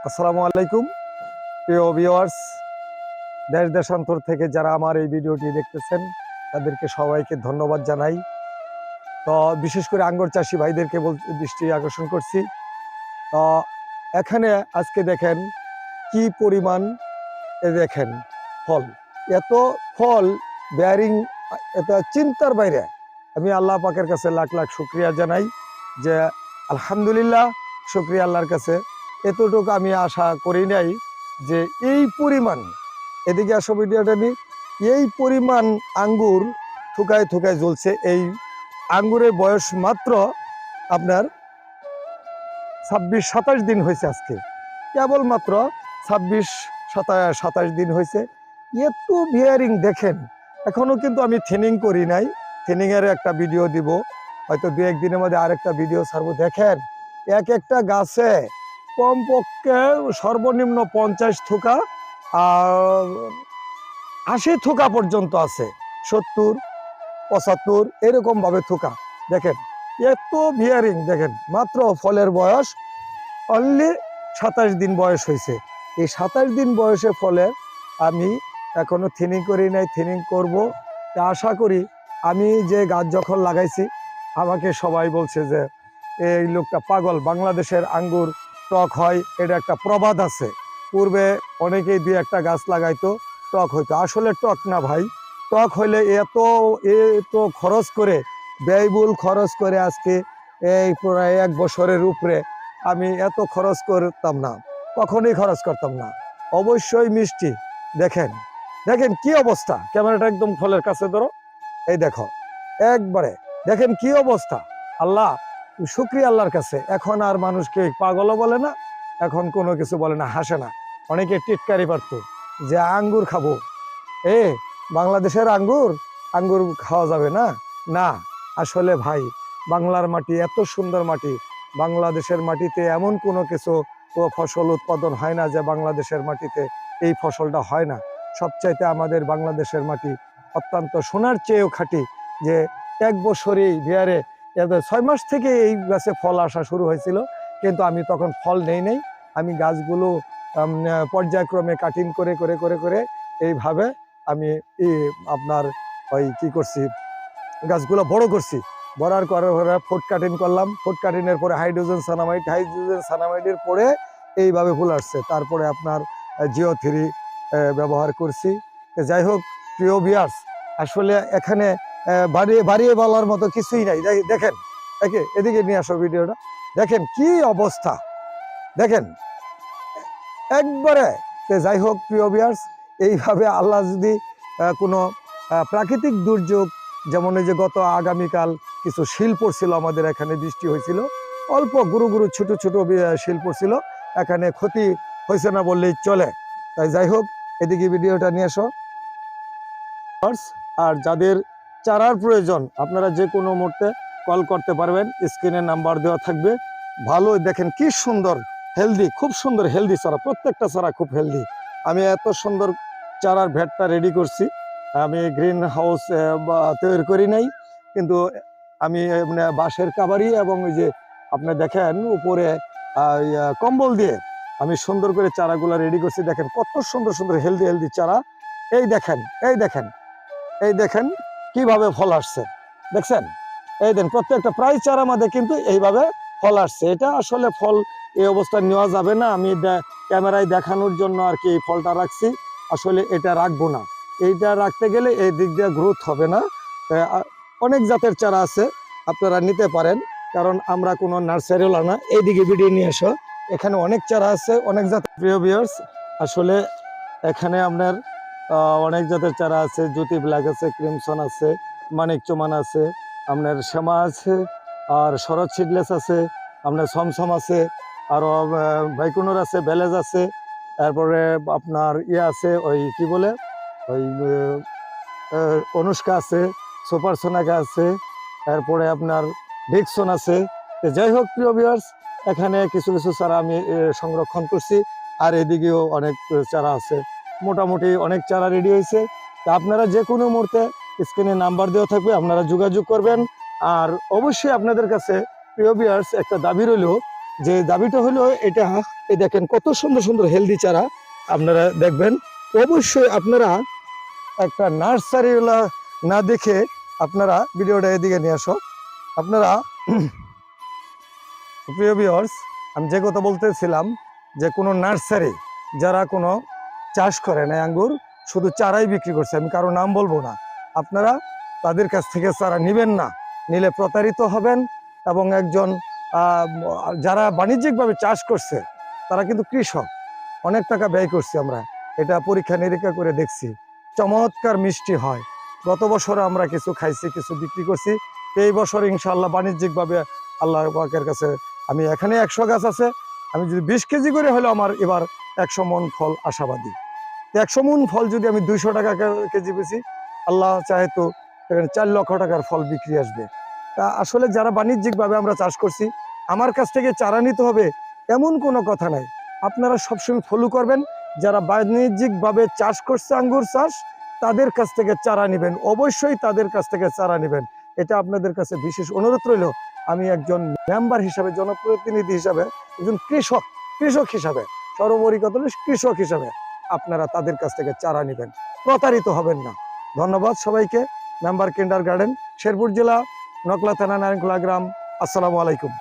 আসসালামু আলাইকুম প্রিয় ভিউয়ার্স, দেশ দেশান্তর থেকে যারা আমার এই ভিডিওটি দেখতেছেন তাদেরকে সবাইকে ধন্যবাদ জানাই। তো বিশেষ করে আঙ্গুর চাষি ভাইদেরকে দৃষ্টি আকর্ষণ করছি। তো এখানে আজকে দেখেন কি পরিমাণ, দেখেন ফল, এত ফল বেয়ারিং, এটা চিন্তার বাইরে। আমি আল্লাহ পাকের কাছে লাখ লাখ শুকরিয়া জানাই যে আলহামদুলিল্লাহ, শুকরিয়া আল্লাহর কাছে। এতটুকু আমি আশা করি নাই যে এই পরিমাণ, এদিকে আসো ভিডিওটা নিয়ে, এই পরিমাণ আঙ্গুর থুকায় থুকায় জ্বলছে। এই আঙ্গুরের বয়স মাত্র আপনার 26-27 দিন হয়েছে। আজকে কেবলমাত্র 26-27 দিন হয়েছে। এত বিয়ারিং দেখেন। এখনো কিন্তু আমি থিনিং করি নাই, থিনিংয়ের একটা ভিডিও দিব, হয়তো 2-1 দিনের মধ্যে আরেকটা ভিডিও ছাড়বো। দেখেন এক একটা গাছে কমপক্ষে সর্বনিম্ন 50 থোকা, 80 থোকা পর্যন্ত আছে, 70-75 এরকম ভাবে থোকা। দেখেন এত বিয়ারিং। দেখেন মাত্র ফলের বয়স অনলি 27 দিন বয়স হয়েছে। এই 27 দিন বয়সে ফলের আমি এখনো থিনিং করি নাই, থিনিং করব। আশা করি আমি যে গাছ যখন লাগাইছি, আমাকে সবাই বলছে যে এই লোকটা পাগল, বাংলাদেশের আঙ্গুর টক হয়, এটা একটা প্রবাদ আছে। পূর্বে অনেকেই 2-1টা গাছ লাগাইতো, টক হইতো। আসলে টক না ভাই, টক হইলে এত খরচ করে, ব্যয়বহুল খরচ করে আজকে এই প্রায় 1 বছরের উপরে আমি এত খরচ করতাম না, কখনোই খরচ করতাম না। অবশ্যই মিষ্টি। দেখেন দেখেন কি অবস্থা, ক্যামেরাটা একদম ফলের কাছে ধরো, এই দেখো একবারে, দেখেন কি অবস্থা। আল্লাহ, শুকরিয়া আল্লাহর কাছে। এখন আর মানুষকে পাগলও বলে না, এখন কোনো কিছু বলে না, হাসে না। অনেকে টিটকারি পারতো যে আঙ্গুর খাবো, বাংলাদেশের আঙ্গুর, আঙ্গুর খাওয়া যাবে না। না, আসলে ভাই বাংলার মাটি এত সুন্দর মাটি, বাংলাদেশের মাটিতে এমন কোনো কিছু ফসল উৎপাদন হয় না যে বাংলাদেশের মাটিতে এই ফসলটা হয় না। সবচাইতে আমাদের বাংলাদেশের মাটি অত্যন্ত সোনার চেয়েও খাঁটি। যে 1 বছরেই বিহারে 6 মাস থেকে এই গাছে ফল আসা শুরু হয়েছিল, কিন্তু আমি তখন ফল নেই। আমি গাছগুলো পর্যায়ক্রমে কাটিং করে করে করে করে এইভাবে আমি আপনার ওই কি করছি, গাছগুলো বড় করছি। বড়ার করে ফুড কাটিং করলাম, ফুড কাটিংয়ের পরে হাইড্রোজেন সানামাইডের পরে এইভাবে ফুল আসছে। তারপরে আপনার জিও 3 ব্যবহার করছি। যাই হোক প্রিয় ভিউয়ার্স, আসলে এখানে বাড়িয়ে বলার মতো কিছুই নাই। দেখেন, এদিকে নিয়ে আসো ভিডিওটা, দেখেন কি অবস্থা, দেখেন একবারে। যাই হোক প্রিয় ভিউয়ার্স, এইভাবে আল্লাহ যদি কোনো প্রাকৃতিক দুর্যোগ, যেমন এই যে গত আগামীকাল কিছু শিল পড়ছিল আমাদের এখানে, বৃষ্টি হয়েছিল, অল্প গুরু গুরু ছোট ছোট শিল পড়ছিল, এখানে ক্ষতি হয়েছে না বললেই চলে। তাই যাই হোক, এদিকে ভিডিওটা নিয়ে এসো। আর যাদের চারার প্রয়োজন, আপনারা যে কোনো মুহূর্তে কল করতে পারবেন, স্ক্রিনে নাম্বার দেওয়া থাকবে। ভালো, দেখেন কি সুন্দর হেলদি, খুব সুন্দর হেলদি চারা, প্রত্যেকটা চারা খুব হেলদি। আমি এত সুন্দর চারার ভ্যাটটা রেডি করছি। আমি গ্রিন হাউস তৈরি করি নাই, কিন্তু আমি বাঁশের কাবারি এবং ওই যে আপনি দেখেন উপরে কম্বল দিয়ে আমি সুন্দর করে চারাগুলো রেডি করছি। দেখেন কত সুন্দর সুন্দর হেলদি হেলদি চারা। এই দেখেন, এই দেখেন কিভাবে ফল আসছে, দেখছেন? এই দেন প্রত্যেকটা প্রায় চারা মধ্যে কিন্তু এইভাবে ফল আসছে। এটা আসলে ফল এই অবস্থায় নেওয়া যাবে না, আমি ক্যামেরায় দেখানোর জন্য আর কি এই ফলটা রাখছি। আসলে এটা রাখবো না, এইটা রাখতে গেলে এই দিক দিয়ে গ্রোথ হবে না। অনেক জাতের চারা আছে, আপনারা নিতে পারেন, কারণ আমরা কোনো নার্সারিওয়ালা না। এইদিকে ভিডিও নিয়ে এসো, এখানে অনেক চারা আছে, অনেক জাতের। প্রিয় ভিউয়ার্স, আসলে এখানে আপনার অনেক জাতের চারা আছে। জ্যোতি ব্ল্যাক আছে, ক্রিমসন আছে, মানিক চমান আছে, আপনার শ্যামা আছে, আর শরৎ সিডলেস আছে, আপনার সমসম আছে, আরও বাইকুনুর আছে, বেলেজ আছে, তারপরে আপনার আছে ওই কি বলে ওই অনুষ্কা আছে, সুপার সোনাকা আছে, তারপরে আপনার ডিকসন আছে। যাই হোক প্রিয় ভিউয়ার্স, এখানে কিছু কিছু চারা আমি সংরক্ষণ করছি, আর এদিকেও অনেক চারা আছে। মোটামুটি অনেক চারা রেডি হয়েছে। তা আপনারা যে কোনো মুহূর্তে স্ক্রিনে নাম্বার দেওয়া থাকবে, আপনারা যোগাযোগ করবেন। আর অবশ্যই আপনাদের কাছে প্রিয় ভিউয়ার্স একটা দাবি রইল যে দাবিটা হলো এটা, এই দেখেন কত সুন্দর সুন্দর হেলদি চারা আপনারা দেখবেন। অবশ্যই আপনারা একটা নার্সারিওয়ালা না দেখে আপনারা ভিডিওটা এদিকে নিয়ে আসো। আপনারা প্রিয় ভিউয়ার্স, আমি যে কথা বলতেছিলাম যে কোনো নার্সারি যারা কোনো চাষ করে না আঙ্গুর, শুধু চারাই বিক্রি করছে, আমি কারো নাম বলবো না, আপনারা তাদের কাছ থেকে চারা নেবেন না, নিলে প্রতারিত হবেন। এবং একজন যারা বাণিজ্যিকভাবে চাষ করছে তারা কিন্তু কৃষক, অনেক টাকা ব্যয় করছি আমরা, এটা পরীক্ষা নিরীক্ষা করে দেখছি, চমৎকার মিষ্টি হয়। গত বছর আমরা কিছু খাইছি, কিছু বিক্রি করছি। এই বছর ইনশাআল্লাহ বাণিজ্যিকভাবে আল্লাহ পাকের কাছে, আমি এখানে 100 গাছ আছে, আমি যদি 20 কেজি করে হলে আমার এবার 100 মন ফল আশাবাদী। 100 মন ফল যদি আমি 200 টাকা কেজি বেশি, আল্লাহ চাহে তো এখানে 4 লক্ষ টাকার ফল বিক্রি আসবে। তা আসলে যারা বাণিজ্যিকভাবে আমরা চাষ করছি, আমার কাছ থেকে চারা নিতে হবে এমন কোনো কথা নাই। আপনারা সবসময় ফলো করবেন, যারা বাণিজ্যিকভাবে চাষ করছে আঙ্গুর চাষ, তাদের কাছ থেকে চারা নেবেন, অবশ্যই তাদের কাছ থেকে চারা নেবেন। এটা আপনাদের কাছে বিশেষ অনুরোধ রইল। আমি একজন মেম্বার হিসাবে, জনপ্রতিনিধি হিসাবে, একজন কৃষক হিসাবে, সর্বোপরি কথা হলো কৃষক হিসাবে আপনারা তাদের কাছ থেকে চারা নেবেন, প্রতারিত হবেন না। ধন্যবাদ সবাইকে। মেম্বার কিন্ডারগার্টেন, শেরপুর জেলা, নকলা থানা, নারায়ণখোলা গ্রাম। আসসালামু আলাইকুম।